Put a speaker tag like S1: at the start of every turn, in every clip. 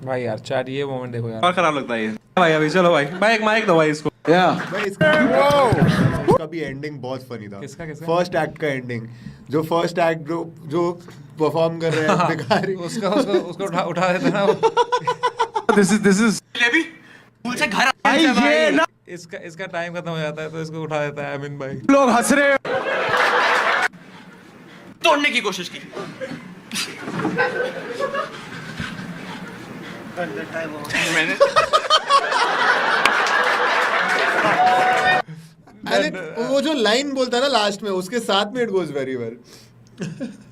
S1: भाई यार चैट ये मोमेंट देखो यार।
S2: और खराब लगता है ये भाई। अभी चलो भाई, भाई एक माइक दो भाई इसको।
S3: भाई इसका भी एंडिंग बहुत फनी था।
S1: किसका?
S3: फर्स्ट एक्ट का एंडिंग, जो फर्स्ट एक्ट जो परफॉर्म कर रहे हैं भिखारी,
S1: उसका उसको उसको उठा देता ना वो।
S2: दिस इज
S4: भी स्कूल से घर
S2: भाई ये ना
S1: इसका टाइम खत्म हो जाता है तो इसको उठा देता है अमीन भाई।
S2: लोग हंस रहे हैं।
S4: तोड़ने की कोशिश की। मैंने
S3: अरे वो जो लाइन बोलता है ना लास्ट में, उसके साथ में it goes very well.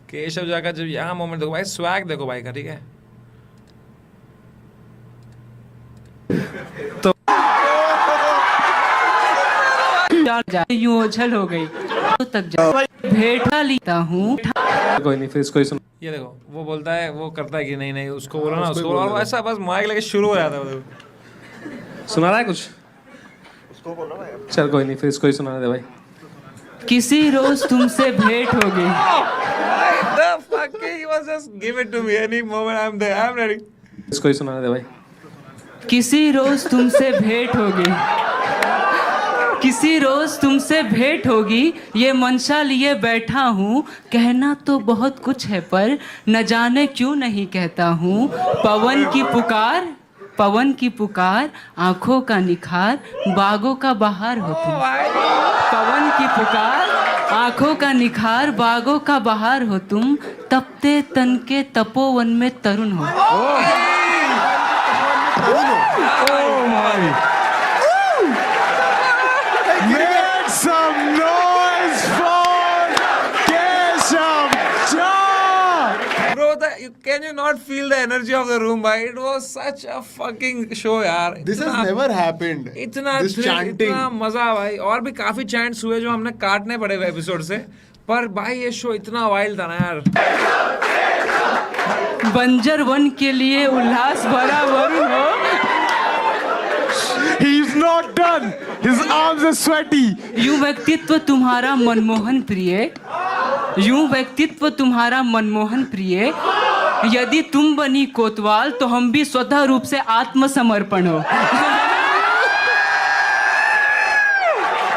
S1: Keshav जाकर जब यहाँ मोमेंट देखो भाई, स्वैग देखो भाई का, ठीक है।
S5: यूं ओझल हो गई तो तक जा भेटा लेता हूँ।
S2: कोई नहीं, फिर इसको ही सुनो।
S1: ये देखो वो बोलता है, वो करता है कि नहीं नहीं उसको बोलो ना, उसको, और वो ऐसा बस माइक लेके शुरू हो जाता है वो।
S2: सुना रहा है कुछ? चल कोई नहीं, फिर इसको ही सुना दे भाई।
S5: किसी रोज तुमसे भेंट होगी।
S1: The fuck, he was just give it to me any moment I'm there, I'm ready.
S2: इसको ही सुना दे भाई।
S5: किसी रोज तुमसे भेंट होगी, किसी रोज तुमसे भेंट होगी, ये मंशा लिए बैठा हूँ। कहना तो बहुत कुछ है पर न जाने क्यों नहीं कहता हूँ। पवन की पुकार, पवन की पुकार, आंखों का निखार, बागों का बहार हो तुम। पवन की पुकार, आंखों का निखार, बागों का बहार हो तुम। तपते तन के तपोवन में तरुण हो।
S2: Make some noise for Keshav Jha.
S1: Bro, can you not feel the energy of the room, bhai? It was such a fucking show, यार।
S3: This has never happened.
S1: इतना
S3: This
S1: thrill,
S3: chanting.
S1: इतना मजा भाई। और भी काफी चैंट्स हुए जो हमने काटने पड़े हुए एपिसोड से, पर भाई ये शो इतना वाइल्ड था ना यार।
S5: बंजर वन के लिए उल्लास भरा वरुण हो।
S2: He's not done. His arms are sweaty.
S5: यूं व्यक्तित्व तुम्हारा मनमोहन प्रिय, यूं व्यक्तित्व तुम्हारा मनमोहन प्रिय। यदि तुम बनी कोतवाल तो हम भी स्वतः रूप से आत्मसमर्पण हो।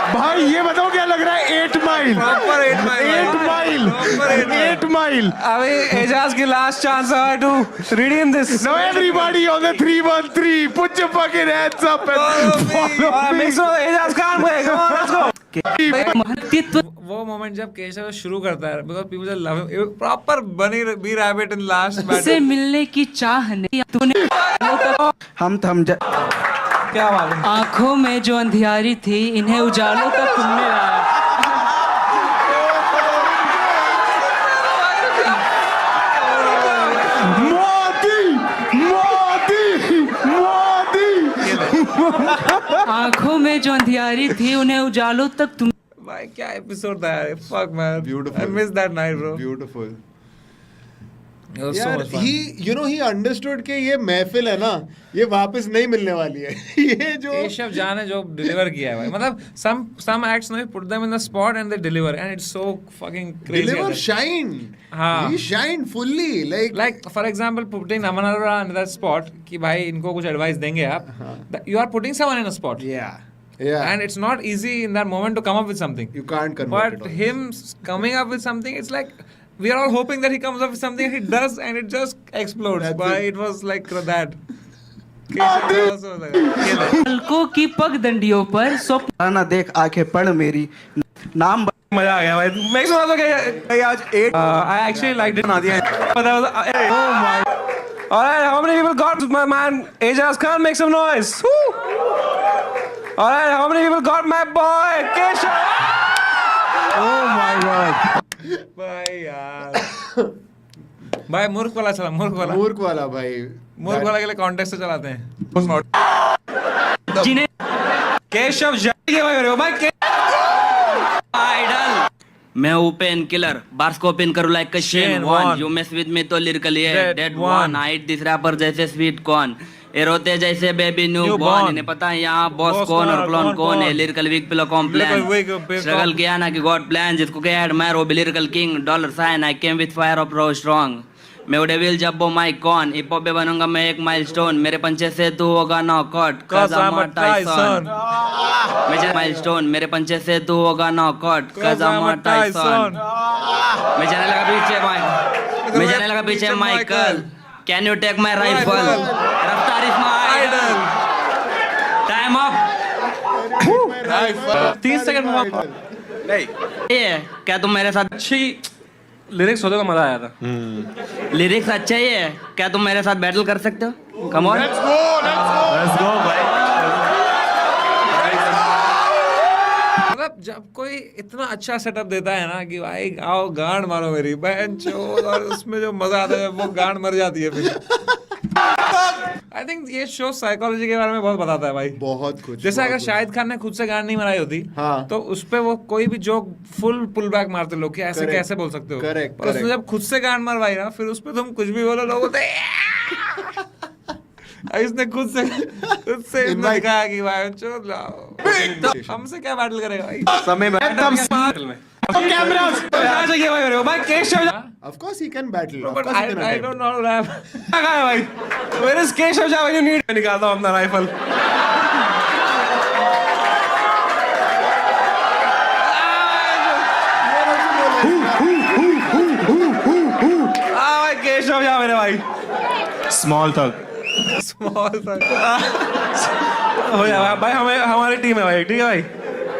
S2: भाई ये बताओ क्या लग रहा है? 8 mile,
S1: Proper 8 mile.
S2: 8 mile,
S1: Proper 8 mile.
S2: 8 mile.
S1: अभी एजाज की लास्ट चांस है to redeem this.
S2: Now everybody on the 313, put your fucking hands up and follow me.
S1: Mix of Ejaz Khan भाई, come on, let's go.
S5: व्यक्तित्व
S1: वो मोमेंट जब केशव शुरू करता है, because people love him. Proper bunny bee rabbit in last battle.
S5: से मिलने की चाह नहीं तूने।
S2: हम थम जा।
S1: क्या बात है?
S5: आंखों में जो अंधियारी थी, इन्हें उजालों तक तुमने लाया।
S2: मोदी, मोदी, मोदी।
S1: आंखों
S5: में जो अंधियारी थी, उन्हें उजालों तक तुम।
S1: भाई क्या एपिसोड था यार, fuck man.
S3: Beautiful.
S1: I missed that night, bro.
S3: Beautiful.
S1: It was so
S3: यार
S1: much fun.
S3: he understood कि ये महफिल है ना, ये वापस नहीं मिलने वाली है। ये जो
S1: केशव झा ने जो डिलीवर किया है भाई, मतलब some acts no, put them in the spot and they deliver, and it's so fucking crazy.
S3: deliver shine,
S1: हाँ.
S3: he shined fully,
S1: like for example putting Naman Arora in that spot कि भाई इनको कुछ advice देंगे आप, you are putting someone in a spot,
S3: yeah,
S1: and it's not easy in that moment to come up with something.
S3: you can't convert it
S1: But
S3: all.
S1: him coming up with something, it's like we are all hoping that he comes up with something, and he does, and it just explodes.
S3: That's
S1: But
S3: it.
S1: it was like that. Keshav Jha also was like that.
S5: पलकों की पगडंडियों पर स्वप्न
S6: ना देख आंखें पढ़ मेरी नाम
S1: मजा आ गया भाई। मैं सुना तो कि आज 8 I actually liked it. बना दिया है। But that was oh my. Alright, how many people got my man Ajaz Khan? Make some noise. Woo! Alright, how many people got my boy Keshav? Oh my god. भाई यार। भाई मूर्ख वाला चला, मूर्ख वाला।
S3: मूर्ख वाला भाई,
S1: मूर्ख वाला के लिए कॉन्टेक्स्ट से चलाते हैं।
S5: जिन्हें
S1: केशव झा के भाई
S5: आइडल।
S7: मैं हूँ पेन किलर, बार्स को पिन करूँ like Shane Warne. You mess with me तो लिरिकली है dead one. Height this rapper जैसे स्वीट कॉर्न, ये रोते जैसे बेबी न्यू बॉर्न। इन्हें पता है यहाँ बॉस कौन और क्लोन कौन है। Lyrical weak pillow complain, struggle किया ना कि गॉड प्लान। जिसको क्या एडमायर वो भी lyrical king. Dollar sign I came with fire of row strong. मैं डेविल जब्बो माइक कौन हिप हॉप पे बनूंगा मैं एक माइलस्टोन मेरे पंचे से तू होगा knockout
S2: Cause I'm a Tyson.
S7: मैं माइलस्टोन मेरे पंचे से तू होगा knockout cause I'm a Tyson. मैं जाने लगा पीछे माइक मैं जाने लगा पीछे Michael can you take my rifle Raftaar is my idol time up
S1: 30 second
S4: नहीं
S7: ये क्या तुम मेरे साथ
S1: अच्छी लिरिक्स होते तो मजा आया था।
S7: लिरिक्स अच्छा ही है क्या तुम मेरे साथ बैटल कर सकते हो कम ऑन
S2: Let's go भाई. मतलब जब कोई इतना अच्छा सेटअप देता है ना कि भाई आओ गांड मारो मेरी बहन चोद और उसमें जो मजा आता है वो गांड मर जाती है फिर. आई थिंक ये शो साइकोलॉजी के बारे में बहुत बताता है भाई.
S3: बहुत कुछ.
S2: जैसे अगर
S3: बहुत
S2: शाहिद खान ने खुद से गांड नहीं मराई होती
S3: हाँ.
S2: तो उस पे वो कोई भी जोक फुल पुल बैक मारते लोग कि ऐसे
S3: Correct.
S2: कैसे बोल सकते हो.
S3: Correct,
S2: पर उसने
S3: correct.
S2: जब खुद से गांड मरवाई ना फिर उस पे तुम कुछ भी बोलो लोग बोलते इसने खुद से इसने दिखाया कि भाई चोद लाओ तो हमसे क्या बैटल करेगा भाई.
S6: समय में एकदम
S1: भाई Keshav
S3: Of course he can battle. Of
S2: But
S3: course he can
S2: I
S3: attempt.
S2: don't know rap.
S1: कहाँ है भाई? Where is केशव जा? You need निकालता हूँ अपना राइफल. भाई केशव जा मेरे भाई.
S2: Small thug.
S1: हो जाए भाई हमें हमारी टीम है भाई ठीक है भाई.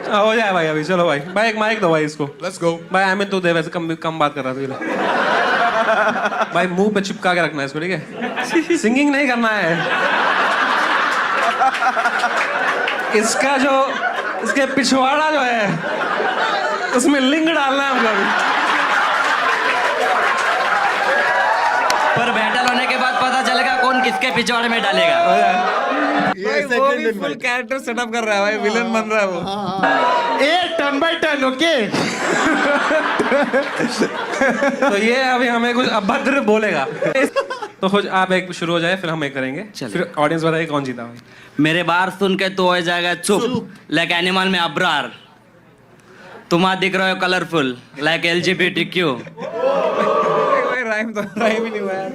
S1: हो जाए भाई अभी चलो भाई. भाई एक माइक दो भाई इसको.
S2: Let's go.
S1: भाई आमिर तू दे वैसे कम बात कर रहा था. भाई मुंह पे चिपका के रखना है इसको ठीक है. सिंगिंग नहीं करना है. इसका जो इसके पिछवाड़ा जो है उसमें लिंग डालना है हमको अभी.
S7: पर बैटल होने के बाद पता चलेगा कौन किसके पिछवाड़े में डालेगा.
S1: हो जाए.
S3: ये
S2: भाई वो
S3: second
S2: भी
S3: in
S2: full
S3: match.
S2: character setup कर रहा है भाई विलन बन रहा है वो.
S6: Turn by turn okay.
S1: तो ये अभी हमें कुछ अभद्र बोलेगा. तो कुछ आप एक शुरू हो जाए फिर हम एक करेंगे. फिर ऑडियंस बताइए कौन जीता भाई.
S7: मेरे बार सुन के तो हो जाएगा चुप लाइक एनिमल में अब्रार. तुम आज दिख रहे हो कलरफुल लाइक LGBTQ.
S2: भाई राइम ही नहीं हुआ यार.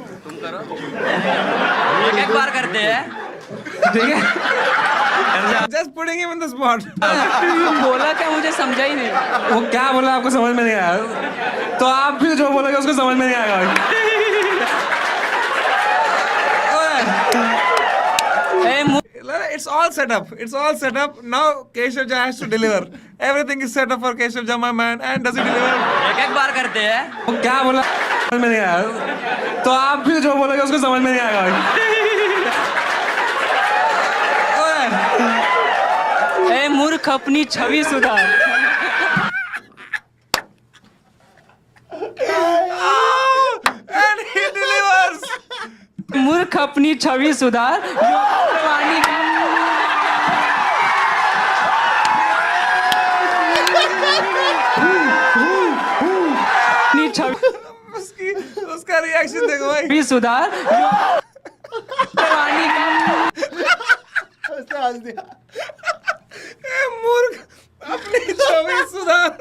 S7: एक बार करते हैं.
S1: ठीक है.
S2: Just putting him in the spot.
S5: बोला क्या मुझे समझा ही नहीं.
S1: वो क्या बोला आपको समझ में नहीं आया तो आप भी जो बोलोगे उसको समझ में नहीं आएगा भाई.
S2: It's all set up. It's all set up. Now Keshav Jha has to deliver. Everything is set up for Keshav Jha, my man. And does he deliver?
S7: एक बार करते हैं.
S1: वो क्या बोला समझ में नहीं आया तो आप भी जो बोलोगे उसको समझ में नहीं आएगा भाई.
S5: ए मूर्ख अपनी छवि सुधार.
S2: And he delivers.
S5: मूर्ख अपनी छवि सुधार. वाणी अपनी छवि
S2: उसका रिएक्शन देखो भाई.
S5: सुधार. वाणी
S3: उसने हंस दिया.
S2: ए मूर्ख अपनी छवि सुधार.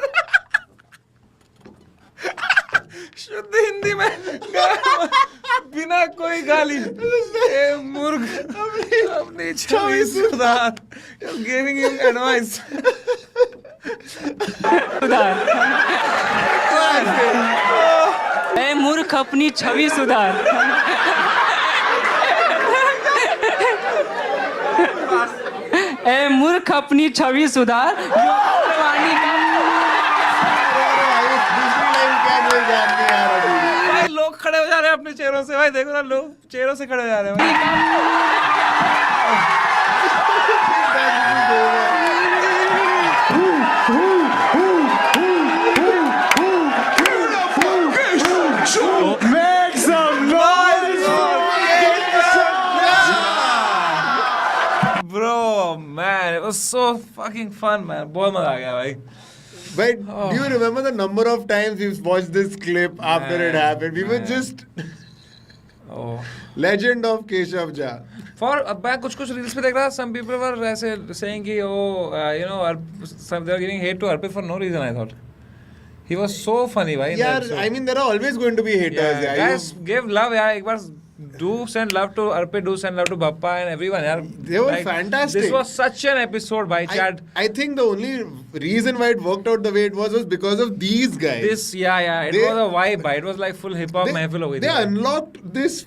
S2: शुद्ध हिंदी में बिना कोई गाली. ए मूर्ख अपनी छवि सुधार. Just giving him advice.
S5: सुधार. ए मूर्ख अपनी छवि सुधार. ए मूर्ख अपनी छवि सुधार. वाणी
S3: दूसरी लाइन क्या नहीं जानते यार अभी.
S2: भाई लोग खड़े हो जा रहे हैं अपने चेहरों से. भाई देखो ना लोग चेहरों से खड़े हो जा रहे हैं भाई.
S6: Make some noise.
S2: Bro, man, it was so fucking fun, man. बहुत मजा आ गया भाई.
S3: But do you remember the number of times we've watched this clip after it happened? We were just
S2: Oh.
S3: legend of Keshav Jha.
S2: For मैं कुछ reels पे देख रहा था. Some people were ऐसे saying कि you know, some they are giving hate to Arpit for no reason. I thought He was so funny, bhai. in the
S3: यार
S2: episode.
S3: I mean there are always going to be haters.
S2: Yeah,
S3: यार.
S2: guys, give love, यार. एक बार do send love to Arpit, do send love to Bappa and everyone, यार.
S3: They were fantastic.
S2: This was such an episode, by Chad.
S3: I think the only reason why it worked out the way it was because of these guys.
S2: This, yeah. It
S3: They-
S2: was a vibe, bhai. It was like full hip hop महफिल हो गई थी.
S3: They
S2: भाई.
S3: unlocked this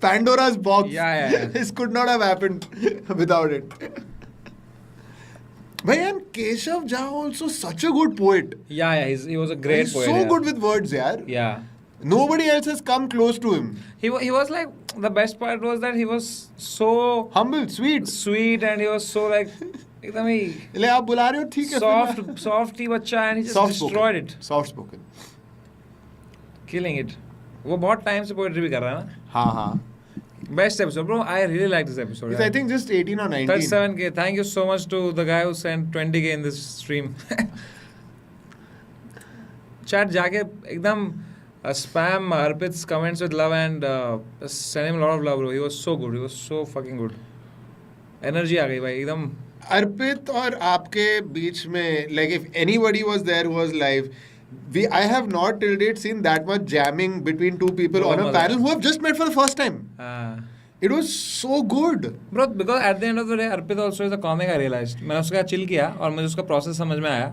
S3: Pandora's box.
S2: Yeah.
S3: This could not have happened without it. Bhai, and Keshav Jha also such a good poet.
S2: Yeah, he was a great
S3: He's
S2: poet.
S3: so
S2: यार.
S3: good with words, yaar.
S2: Yeah.
S3: Nobody else has come close to him.
S2: He was like, the best part was that he was so
S3: Humble, sweet.
S2: sweet and he was so like एकदम ही
S3: ले आप बुला रहे हो ठीक है
S2: soft ही बच्चा and he just
S3: Soft
S2: destroyed it.
S3: Soft spoken.
S2: Killing it. वो बहुत टाइम से पोएट्री भी कर रहा है ना.
S3: हाँ हाँ.
S2: Best episode, bro. I really like this episode.
S3: It's I think just 18 or 19.
S2: 37K. Thank you so much to the guy who sent 20K in this stream. Chat जाके एकदम spam Arpit's comments with love and send him a lot of love, bro. He was so good. He was so fucking good. Energy आ गई भाई एकदम.
S3: अर्पित और आपके बीच में like if anybody was there who was live, I have not till date seen that much jamming between two people
S2: Bro,
S3: on a
S2: mother.
S3: panel who have just met for the first time. It was so good.
S2: Bro, because at the end of the day, Arpit also is a comic, I realized. मैंने उसका chill किया और मुझे उसका process समझ में आया.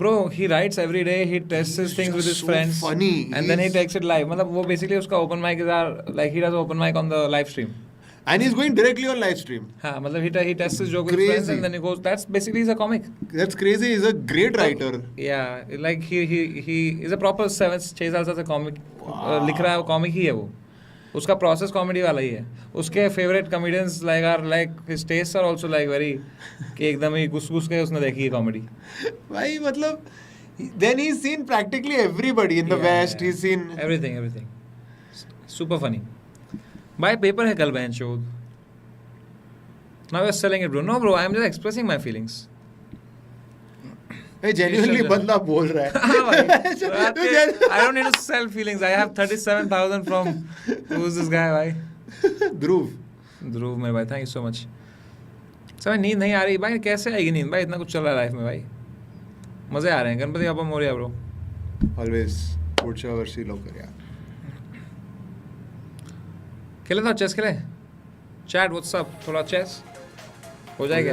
S2: Bro, he writes every day, he tests his things with his
S3: so
S2: friends.
S3: funny.
S2: And then he takes it live. मतलब वो basically उसका open mic is like he does open mic on the live stream.
S3: And he's going directly on live stream.
S2: हाँ मतलब he tests his joke with his friends
S3: Crazy.
S2: and then he goes. That's basically he's a comic.
S3: That's crazy. He's a great writer.
S2: Yeah, like he is a proper 6 साल से comic लिख रहा है वो comic ही है वो. उसका process comedy वाला ही है. उसके favorite comedians like his tastes are also like very कि एकदम ही घुस के उसने देखी है comedy.
S3: भाई मतलब then he's seen practically everybody in the West. He's seen
S2: everything. Super funny. Buy paper है कल बहन चोद. Now you're selling it, bro. No, bro. I'm just expressing my feelings.
S3: Hey, genuinely बंदा बोल रहा है.
S2: I don't need to sell feelings. I have 37,000 from who's this guy, भाई? Dhruv मेरे भाई. Thank you so much. समय नींद नहीं आ रही भाई. कैसे आएगी नींद भाई? इतना कुछ चल रहा है लाइफ में भाई. मजे आ रहे हैं. गणपति बाबा मोरिया ब्रो.
S3: Always पुढच्या वर्षी लवकर या.
S2: खेले तो चेस खेले. चैट व्हाट्सअप थोड़ा चेस हो जाएगा.